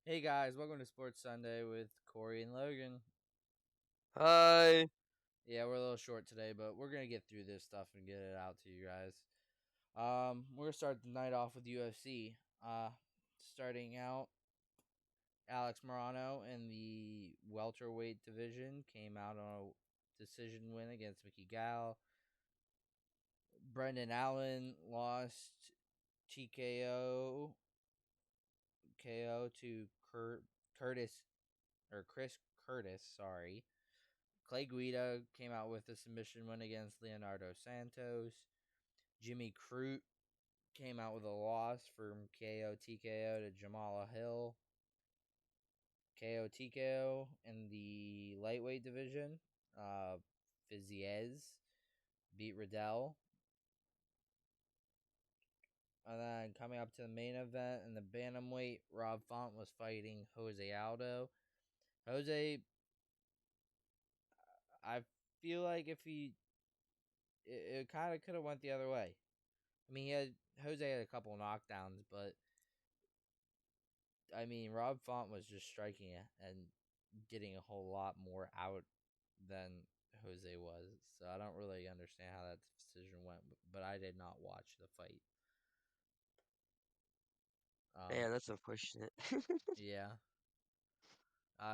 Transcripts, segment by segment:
Hey guys, welcome to Sports Sunday with Corey and Logan. Hi. Yeah, we're a little short today, but we're gonna get through this stuff and get it out to you guys. We're gonna start the night off with UFC. Starting out, Alex Morano in the welterweight division came out on a decision win against Mickey Gall. Brendan Allen lost TKO KO to Curtis or Chris Curtis. Sorry. Clay Guida came out with a submission win against Leonardo Santos. Jimmy Crute came out with a loss from KO TKO to Jamala Hill. KO TKO in the lightweight division. Fiziez beat Riddell. And then coming up to the main event in the bantamweight, Rob Font was fighting Jose Aldo. Jose, I feel like if it kind of could have went the other way. I mean, Jose had a couple knockdowns, but I mean, Rob Font was just striking it and getting a whole lot more out than Jose was. So I don't really understand how that decision went, but I did not watch the fight. Man, Um, that's unfortunate. yeah.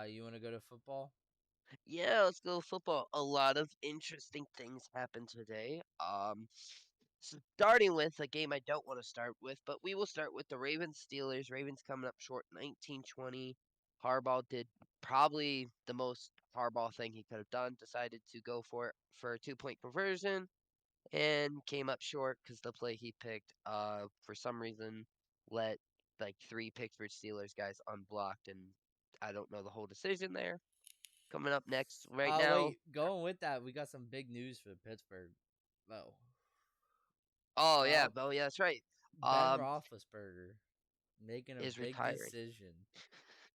You want to go to football? Yeah, let's go football. A lot of interesting things happened today. Starting with a game I don't want to start with, but we will start with the Ravens Steelers. Ravens coming up short 19-20. Harbaugh did probably the most Harbaugh thing he could have done, decided to go for it for a 2-point conversion and came up short because the play he picked for some reason let like three Pittsburgh Steelers guys unblocked, and I don't know the whole decision there. Coming up next right now. Wait, going with that, we got some big news for Pittsburgh. Oh, Oh yeah, well, oh yeah, that's right. Ben Um, Roethlisberger making a is big retiring. decision.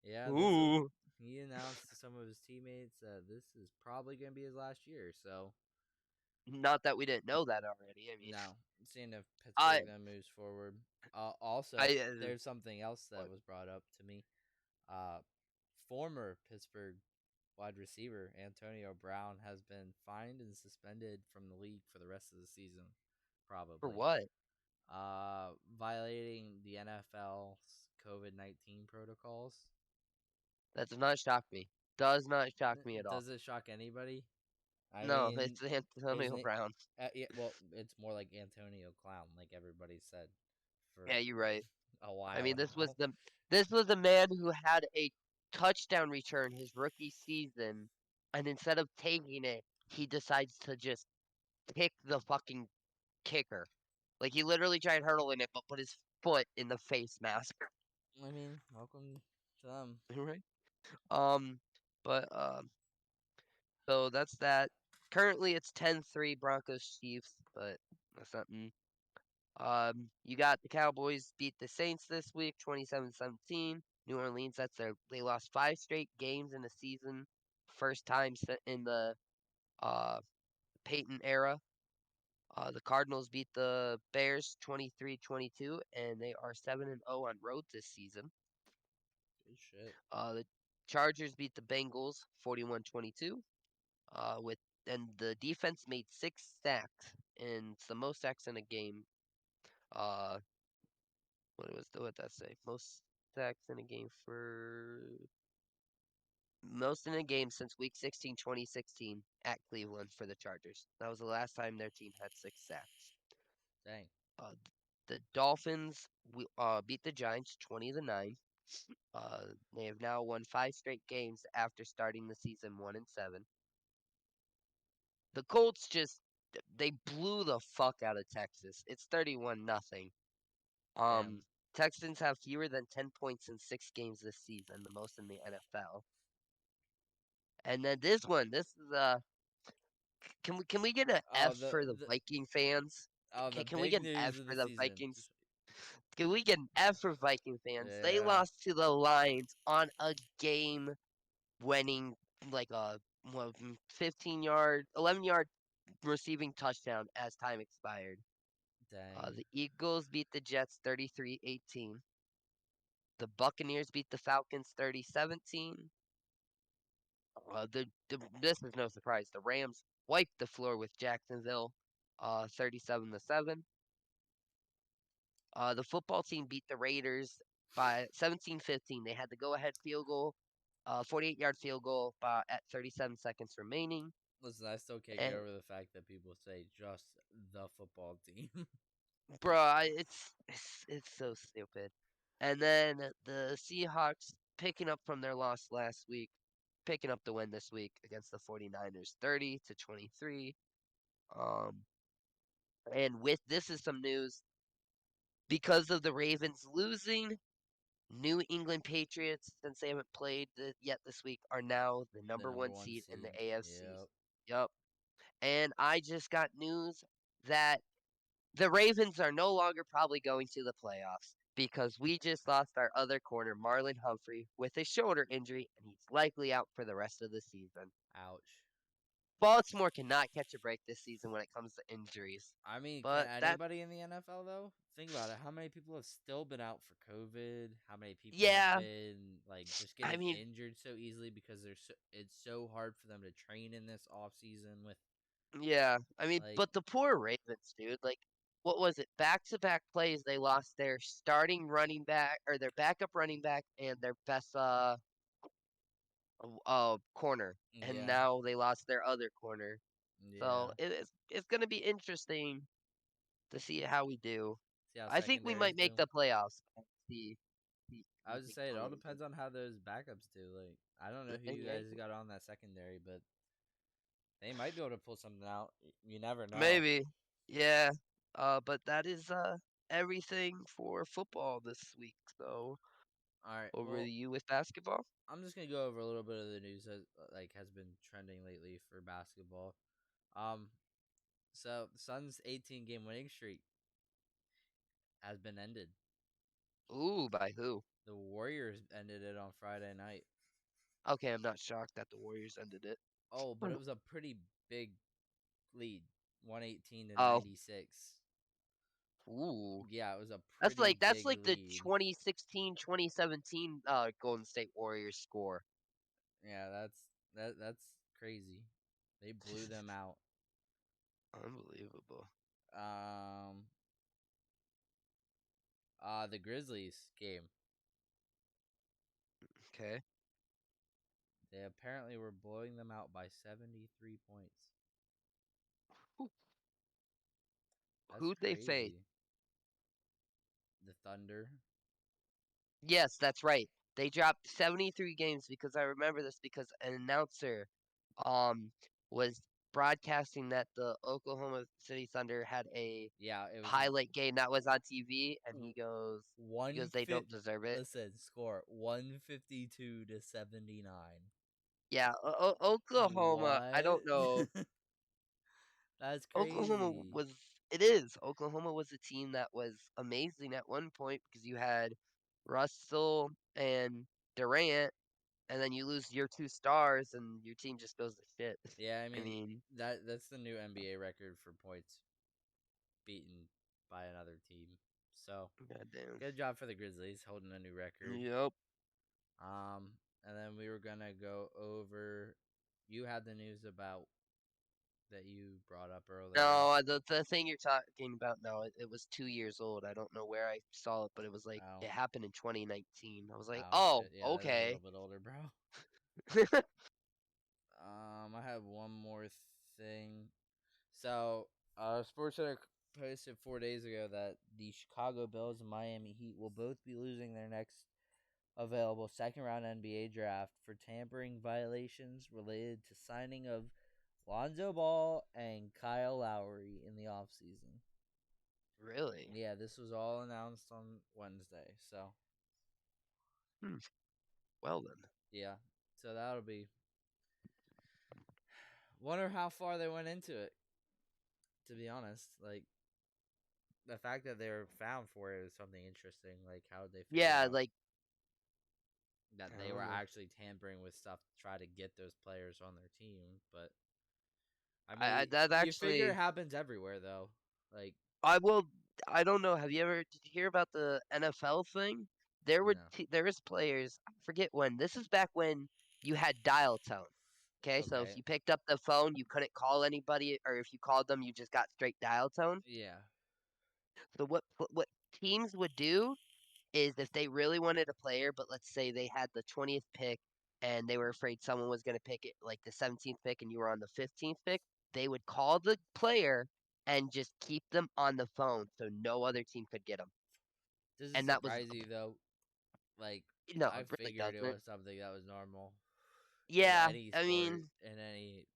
Yeah, this is. Ooh, He announced to some of his teammates that this is probably going to be his last year. So not that we didn't know that already. I mean, no, seeing if I Pittsburgh then moves forward. Also, I there's something else that what was brought up to me. Uh, Former Pittsburgh wide receiver Antonio Brown has been fined and suspended from the league for the rest of the season, for probably. what? Violating the NFL's COVID-19 protocols. That does not shock me. Does not shock me at all. Does it shock anybody? I No, mean, it's Antonio isn't it? Brown. Yeah, well, it's more like Antonio Clown, like everybody said Yeah, for you're right. a I while mean, now. this was a man who had a touchdown return his rookie season, and instead of taking it, he decides to just kick the fucking kicker. Like he literally tried hurdling it, but put his foot in the face mask. I mean, welcome to them. Right. Um, but so that's that. Currently, it's 10-3 Broncos Chiefs, but that's nothing. You got the Cowboys beat the Saints this week, 27-17. New Orleans, they lost 5 straight games in the season, first time in the uh Peyton era. The Cardinals beat the Bears 23-22, and they are 7-0 on road this season. Good shit. The Chargers beat the Bengals 41-22. With and the defense made 6 sacks, and it's the most sacks in a game. Uh, what did that say? Most sacks in a game for most in a game since Week 16, 2016 at Cleveland for the Chargers. That was the last time their team had 6 sacks. Dang. Uh, the Dolphins beat the Giants 20-9. They have now won 5 straight games after starting the season 1-7. The Colts they blew the fuck out of Texas. It's 31-0. Damn. Um, Texans have fewer than 10 points in 6 games this season, the most in the NFL. And then this is can we get an Oh, F for the Viking fans? the Can we big get an news F of for the the season. Vikings? Can we get an F for Viking fans? They Yeah. lost to the Lions on a game winning like a 15-yard, 11-yard receiving touchdown as time expired. Dang. The Eagles beat the Jets 33-18. The Buccaneers beat the Falcons 30-17. This is no surprise. The Rams wiped the floor with Jacksonville, 37-7. The football team beat the Raiders by 17-15. They had the go-ahead field goal, 48-yard field goal at 37 seconds remaining. Listen, I still can't get And over the fact that people say just the football team. bro, it's so stupid. And then the Seahawks picking up from their loss last week, picking up the win this week against the 49ers, 30-23. Um, and with this is some news because of the Ravens losing. New England Patriots, since they haven't played yet this week, are now the The number number one one seed in the seed. AFC. Yep. Yup. And I just got news that the Ravens are no longer probably going to the playoffs because we just lost our other corner, Marlon Humphrey, with a shoulder injury, and he's likely out for the rest of the season. Ouch. Baltimore cannot catch a break this season when it comes to injuries. I mean, can But that, anybody in the NFL though? Think about it. How many people have still been out for COVID? How many people have yeah, been like just I getting mean, injured so easily because it's so hard for them to train in this off season with yeah, I mean, like but the poor Ravens, dude. Like, what was it? Back-to-back plays, they lost their starting running back or their backup running back and their best corner, and yeah, now they lost their other corner. So yeah. it's gonna be interesting to see how we do. See how I think we secondaries might make do. the playoffs. See, I who was just things saying it go all really good. depends on how those backups do. Like I don't know who you Yeah, guys got on that secondary, but they might be able to pull something out. You never know. maybe. Yeah. But that is everything for football this week. So All right. over to Well, you with basketball. I'm just gonna go over a little bit of the news that has been trending lately for basketball. Um, so the Suns' 18 game winning streak has been ended. Ooh, by who? The Warriors ended it on Friday night. Okay, I'm not shocked that the Warriors ended it. Oh, but it was a pretty big lead, 118 to Oh, 96. ooh. Yeah, it was a That's pretty that's big like the lead. 2016-2017 Golden State Warriors score. Yeah, that's crazy. They blew them out. Unbelievable. Um, the Grizzlies game. Okay. They apparently were blowing them out by 73 points. Who, That's who'd they face? crazy. The Thunder. Yes, that's right. They dropped 73 games because I remember this because an announcer um was broadcasting that the Oklahoma City Thunder had a Yeah, it was highlight game that was on TV and w- he goes one they fit. don't deserve it. Listen, score 152 to 79. Yeah, Oklahoma, I What? don't know. That's Oklahoma crazy. was it is. Oklahoma was a team that was amazing at one point because you had Russell and Durant and then you lose your two stars and your team just goes to shit. Yeah, I I mean mean, that's the new NBA record for points beaten by another team. So goddamn. good job for the Grizzlies holding a new record. Yep. And then we were gonna go over. You had the news about that you brought up earlier. No, the thing you're talking about, no, it was 2 years old. I don't know where I saw it, but it was like Oh, it happened in 2019. I was like, oh oh, shit. Yeah, that is a okay. little bit older, bro. I have one more thing. So, SportsCenter posted 4 days ago that the Chicago Bulls and Miami Heat will both be losing their next available second round NBA draft for tampering violations related to signing of Lonzo Ball and Kyle Lowry in the offseason. Really? Yeah, this was all announced on Wednesday. So, Hmm. Well then. yeah. So that'll be. Wonder how far they went into it, to be honest. Like, the fact that they were found for it is something interesting. Like, how did they figure Yeah, out like that I they were don't know. actually tampering with stuff to try to get those players on their team? But, I I mean, that you figure it actually happens everywhere, though. Like, I will. I don't know. Have you ever did you hear about the NFL thing? No. there was players. I forget when. This is back when you had dial tone. Okay, so if Okay. you picked up the phone, you couldn't call anybody, or if you called them, you just got straight dial tone. Yeah. So what teams would do is if they really wanted a player, but let's say they had the 20th pick and they were afraid someone was going to pick it like the 17th pick and you were on the 15th pick, they would call the player and just keep them on the phone so no other team could get them. Does it And that was surprise you though? Like no, I it really figured it doesn't. was something that was normal in Yeah, any I sport, mean in any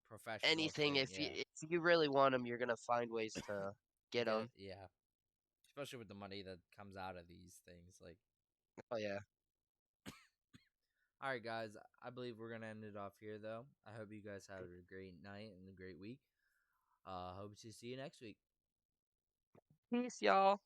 professional anything thing. Yeah. if you really want them, you're gonna find ways to get Get it? them. Yeah. Especially with the money that comes out of these things. Like, Oh yeah. all right, guys. I believe we're gonna end it off here, though. I hope you guys have a great night and a great week. Hope to see you next week. Peace, y'all.